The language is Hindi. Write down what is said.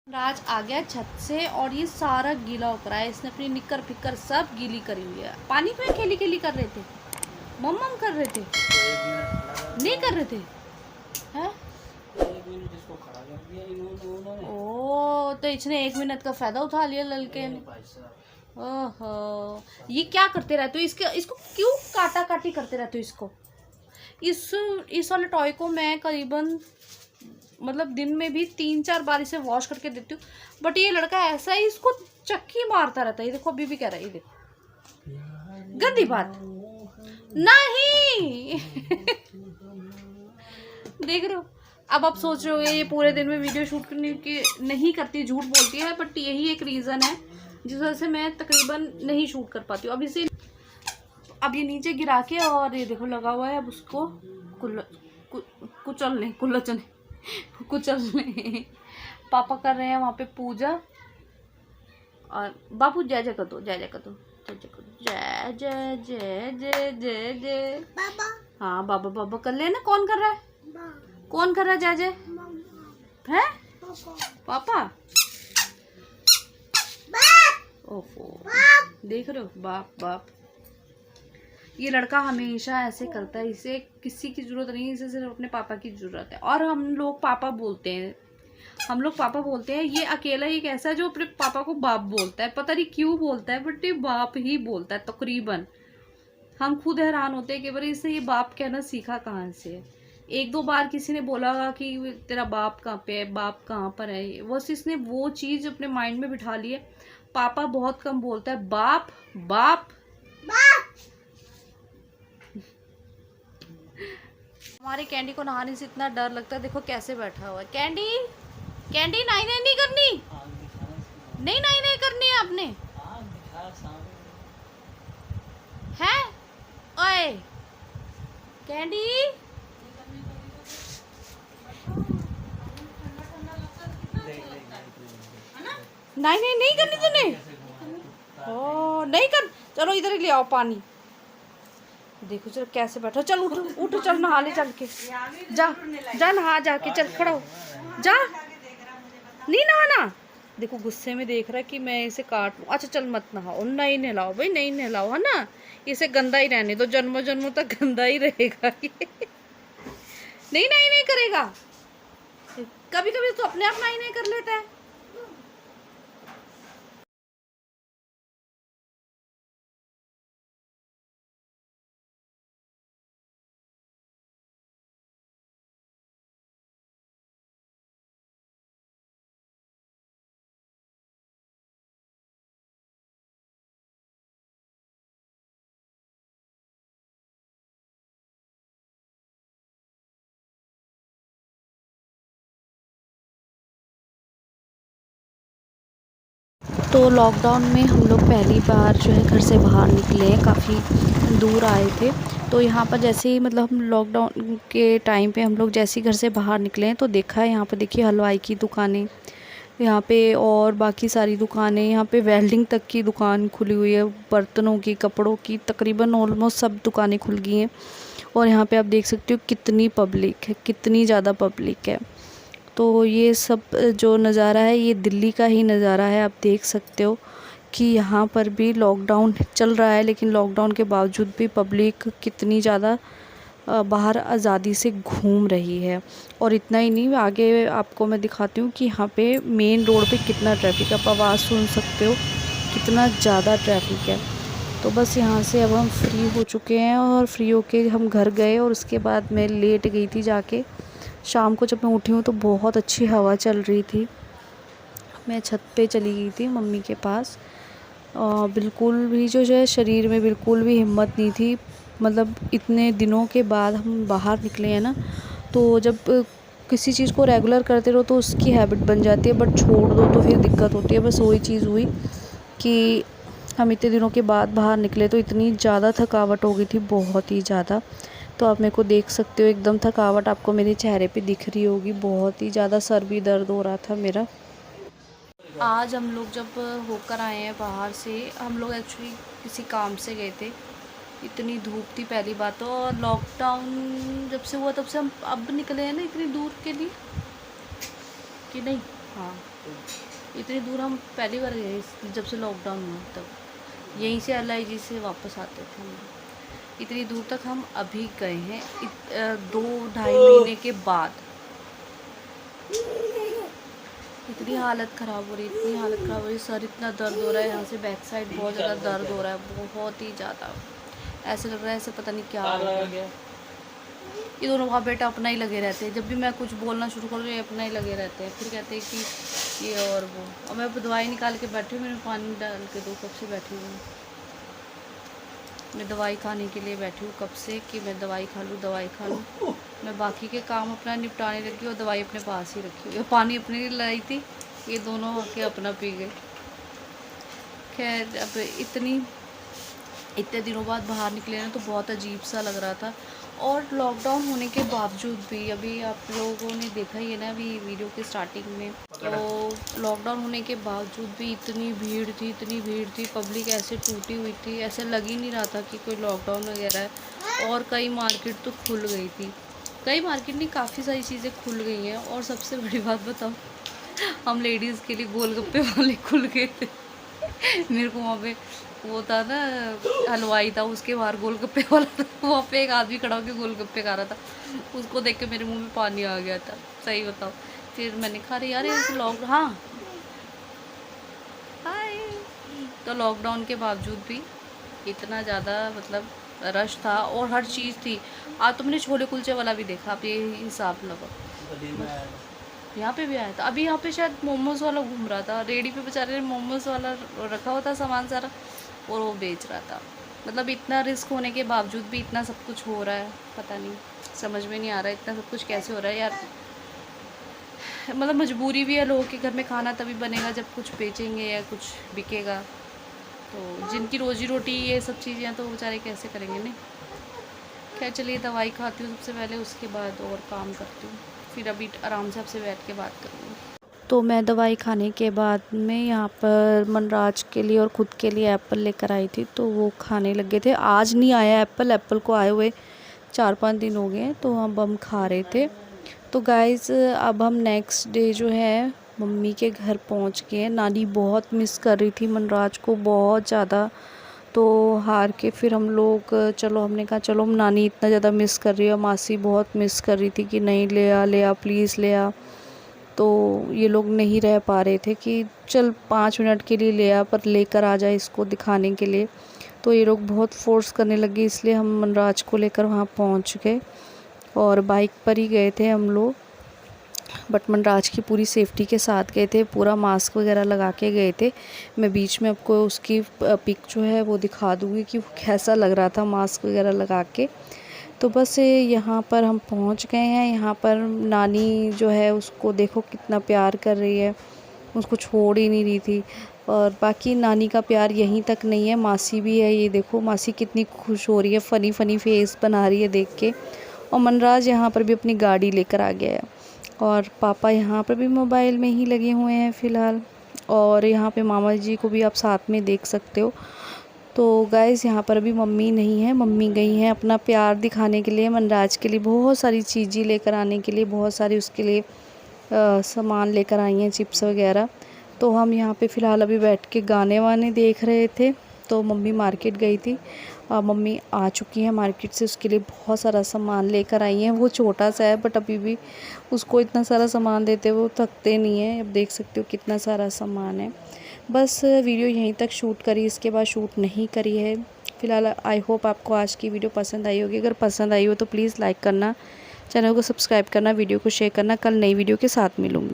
राज आ गया छत से और ये सारा गीला हो रहा है। इसने अपनी निक्कर फिक्कर सब गीली करी हुई है। पानी में खेली खेली कर रहे थे, मम्मम कर रहे थे, नहीं कर रहे थे हैं? ओ तो इसने 1 मिनट का फायदा उठा लिया लड़के ने। ओहो, ये क्या करते रहते हो? इसको क्यों काटा काटी करते रहते हो? इस वाले टॉय को मैं करीबन मतलब दिन में भी 3-4 बार इसे वॉश करके देती हूँ, बट ये लड़का ऐसा है, इसको चक्की मारता रहता है। ये देखो अभी भी कह रहा है, ये देखो गंदी बात नहीं। देख रहे हो? अब आप सोच रहे हो ये पूरे दिन में वीडियो शूट करने के नहीं करती, झूठ बोलती है, बट यही एक रीज़न है जिस वजह से मैं तकरीबन नहीं शूट कर पाती हूँ। अब ये नीचे गिरा के और ये देखो लगा हुआ है। अब उसको कुचलने पापा कर रहे हैं वहाँ पे पूजा। और बापू जय जय कर दो, जय जय कर दो, जय जय कर दो, जय जय जय जय जय जय बाबा। हाँ बाबा बाबा कर लेना। कौन कर रहा है? कौन कर रहा है जय जय? है पापा। ओफो, देख रहे हो? बाप बाप। ये लड़का हमेशा ऐसे करता है। इसे किसी की ज़रूरत नहीं है, इसे सिर्फ अपने पापा की ज़रूरत है। और हम लोग पापा बोलते हैं। ये अकेला ही एक ऐसा जो अपने पापा को बाप बोलता है। पता नहीं क्यों बोलता है, बट ये बाप ही बोलता है तकरीबन। हम खुद हैरान होते हैं कि भाई इसे ये बाप कहना सीखा कहाँ से है। 1-2 बार किसी ने बोला कि तेरा बाप कहाँ पे है, बाप कहाँ पर है, बस इसने वो चीज़ अपने माइंड में बिठा ली है। पापा बहुत कम बोलता है, बाप बाप बाप। हमारे कैंडी को नहाने से इतना डर लगता है। देखो कैसे बैठा हुआ है। कैंडी कैंडी नाई नहीं करनी, नहीं नाई करनी है आपने, है? ओए कैंडी, नहीं करनी तूने। ओ नहीं कर, चलो इधर ही ले आओ पानी। देखो चलो कैसे बैठो। चल उठ उठ, चल नहा ले, चल के जा जा नहा जाके, चल खड़ा हो जा। नहीं नहाना। देखो गुस्से में देख रहा है कि मैं इसे काट लूँ। अच्छा चल मत नहाओ, नहीं नहलाओ भाई, नहीं नहलाओ, है ना? इसे गंदा ही रहने दो, जन्मों जन्मों तक गंदा ही रहेगा ये। नहीं करेगा। कभी कभी तो अपने आप नहीं कर लेता है। तो लॉकडाउन में हम लोग पहली बार जो है घर से बाहर निकले हैं, काफ़ी दूर आए थे। तो यहाँ पर जैसे ही मतलब हम लॉकडाउन के टाइम पे हम लोग जैसे ही घर से बाहर निकले हैं तो देखा है यहाँ पर, देखिए हलवाई की दुकानें यहाँ पे और बाकी सारी दुकानें, यहाँ पे वेल्डिंग तक की दुकान खुली हुई है, बर्तनों की, कपड़ों की, तकरीबन ऑलमोस्ट सब दुकानें खुल गई हैं। और यहाँ पे आप देख सकते हो कितनी पब्लिक है, कितनी ज़्यादा पब्लिक है। तो ये सब जो नज़ारा है ये दिल्ली का ही नज़ारा है। आप देख सकते हो कि यहाँ पर भी लॉकडाउन चल रहा है, लेकिन लॉकडाउन के बावजूद भी पब्लिक कितनी ज़्यादा बाहर आज़ादी से घूम रही है। और इतना ही नहीं, आगे आपको मैं दिखाती हूँ कि यहाँ पे मेन रोड पे कितना ट्रैफिक, आप आवाज़ सुन सकते हो कितना ज़्यादा ट्रैफिक है। तो बस यहाँ से अब हम फ्री हो चुके हैं और फ्री होके हम घर गए। और उसके बाद मैं लेट गई थी जाके। शाम को जब मैं उठी हूँ तो बहुत अच्छी हवा चल रही थी। मैं छत पे चली गई थी मम्मी के पास। बिल्कुल भी जो है शरीर में बिल्कुल भी हिम्मत नहीं थी। मतलब इतने दिनों के बाद हम बाहर निकले हैं ना, तो जब किसी चीज़ को रेगुलर करते रहो तो उसकी हैबिट बन जाती है, बट छोड़ दो तो फिर दिक्कत होती है। बस वही चीज़ हुई कि हम इतने दिनों के बाद बाहर निकले तो इतनी ज़्यादा थकावट हो गई थी, बहुत ही ज़्यादा। तो आप मेरे को देख सकते हो, एकदम थकावट आपको मेरे चेहरे पे दिख रही होगी। बहुत ही ज़्यादा सर भी दर्द हो रहा था मेरा। आज हम लोग जब होकर आए हैं बाहर से, हम लोग एक्चुअली किसी काम से गए थे। इतनी धूप थी पहली बात तो, और लॉकडाउन जब से हुआ तब से हम अब निकले हैं ना इतनी दूर के लिए कि नहीं। हाँ इतनी दूर हम पहली बार गए जब से लॉकडाउन हुआ तब। यहीं से LIG से वापस आते थे हम। इतनी दूर तक हम अभी गए हैं 2-2.5 महीने के बाद। इतनी हालत ख़राब हो रही, इतनी हालत ख़राब हो रही, सर इतना दर्द हो रहा है, यहाँ से बैक साइड बहुत ज़्यादा दर्द हो रहा है, बहुत ही ज़्यादा। ऐसे लग रहा है ऐसे पता नहीं क्या हो गया। ये दोनों वहाँ बेटा अपना ही लगे रहते हैं, जब भी मैं कुछ बोलना शुरू करूँ ये अपना ही लगे रहते हैं। फिर कहते हैं कि ये और वो। और मैं दवाई निकाल के बैठी हूँ, मैंने पानी डाल के 2 कप से बैठी हूँ। मैं दवाई खाने के लिए बैठी हूँ कब से कि मैं दवाई खा लूँ। मैं बाकी के काम अपना निपटाने लगी और दवाई अपने पास ही रखी हुई। पानी अपने लिए लाई थी, ये दोनों आके अपना पी गए। खैर अब इतने दिनों बाद बाहर निकले ना तो बहुत अजीब सा लग रहा था। और लॉकडाउन होने के बावजूद भी, अभी आप लोगों ने देखा ही है ना अभी वीडियो के स्टार्टिंग में, तो लॉकडाउन होने के बावजूद भी इतनी भीड़ थी, पब्लिक ऐसे टूटी हुई थी, ऐसे लग ही नहीं रहा था कि कोई लॉकडाउन वगैरह है। और कई मार्केट तो खुल गई थी, कई मार्केट नहीं, काफ़ी सारी चीज़ें खुल गई हैं। और सबसे बड़ी बात बताओ, हम लेडीज़ के लिए गोलगप्पे वाले खुल गए थे। मेरे को वहाँ पे वो था ना, हलवाई था, उसके बाहर गोलगप्पे वाला था, वहाँ पे एक आदमी खड़ा होकर गोलगप्पे खा रहा था। उसको देख के मेरे मुंह में पानी आ गया था, सही बताओ। फिर मैंने कहा अरे यार ऐसे हाँ हाय। तो लॉकडाउन के बावजूद भी इतना ज़्यादा मतलब रश था और हर चीज़ थी। आज तो मैंने छोले कुलचे वाला भी देखा, आप ये हिसाब लगाओ। यहाँ पे भी आया था, अभी यहाँ पे शायद मोमोज़ वाला घूम रहा था, रेडी पे बेचारे ने मोमोज़ वाला रखा हुआ था सामान सारा, और वो बेच रहा था। मतलब इतना रिस्क होने के बावजूद भी इतना सब कुछ हो रहा है, पता नहीं, समझ में नहीं आ रहा है इतना सब कुछ कैसे हो रहा है यार। मतलब मजबूरी भी है, लोगों के घर में खाना तभी बनेगा जब कुछ बेचेंगे या कुछ बिकेगा। तो जिनकी रोजी रोटी ये सब चीज़ें हैं तो वो बेचारे कैसे करेंगे नहीं। खैर चलिए दवाई खाती हूँ सबसे पहले, उसके बाद और काम करती हूँ, फिर अभी आराम से आपसे बैठ के बात करूँगी। तो मैं दवाई खाने के बाद में यहाँ पर मनराज के लिए और ख़ुद के लिए एप्पल लेकर आई थी, तो वो खाने लगे थे। आज नहीं आया एप्पल को आए हुए 4-5 दिन हो गए हैं, तो अब हम खा रहे थे। तो गाइज़ अब हम नेक्स्ट डे जो है मम्मी के घर पहुँच गए हैं। नानी बहुत मिस कर रही थी मनराज को, बहुत ज़्यादा। तो हार के फिर हम लोग चलो, हमने कहा चलो, नानी इतना ज़्यादा मिस कर रही है, मासी बहुत मिस कर रही थी कि नहीं ले आ प्लीज़ ले आ। तो ये लोग नहीं रह पा रहे थे कि चल 5 मिनट के लिए ले आ, पर लेकर आ जाए इसको दिखाने के लिए। तो ये लोग बहुत फोर्स करने लगे, इसलिए हम मनराज को लेकर वहाँ पहुँच गए और बाइक पर ही गए थे हम लोग। बट मनराज की पूरी सेफ्टी के साथ गए थे, पूरा मास्क वगैरह लगा के गए थे। मैं बीच में आपको उसकी पिक जो है वो दिखा दूँगी कि वो कैसा लग रहा था मास्क वगैरह लगा के। तो बस यहाँ पर हम पहुँच गए हैं। यहाँ पर नानी जो है उसको देखो कितना प्यार कर रही है, उसको छोड़ ही नहीं रही थी। और बाकी नानी का प्यार यहीं तक नहीं है, मासी भी है, ये देखो मासी कितनी खुश हो रही है, फ़नी फेस बना रही है देख के। और मनराज यहाँ पर भी अपनी गाड़ी लेकर आ गया है और पापा यहाँ पर भी मोबाइल में ही लगे हुए हैं फ़िलहाल। और यहाँ पे मामा जी को भी आप साथ में देख सकते हो। तो गाइज़ यहाँ पर अभी मम्मी नहीं है, मम्मी गई हैं अपना प्यार दिखाने के लिए, मनराज के लिए बहुत सारी चीज़ें लेकर आने के लिए, बहुत सारी उसके लिए सामान लेकर आई हैं, चिप्स वगैरह। तो हम यहाँ पे फ़िलहाल अभी बैठ के गाने वाने देख रहे थे। तो मम्मी मार्केट गई थी, मम्मी आ चुकी है मार्केट से, उसके लिए बहुत सारा सामान लेकर आई हैं। वो छोटा सा है बट अभी भी उसको इतना सारा सामान देते वो थकते नहीं हैं। अब देख सकते हो कितना सारा सामान है। बस वीडियो यहीं तक शूट करी, इसके बाद शूट नहीं करी है फ़िलहाल। आई होप आपको आज की वीडियो पसंद आई होगी। अगर पसंद आई हो तो प्लीज़ लाइक करना, चैनल को सब्सक्राइब करना, वीडियो को शेयर करना। कल नई वीडियो के साथ मिलूँगी।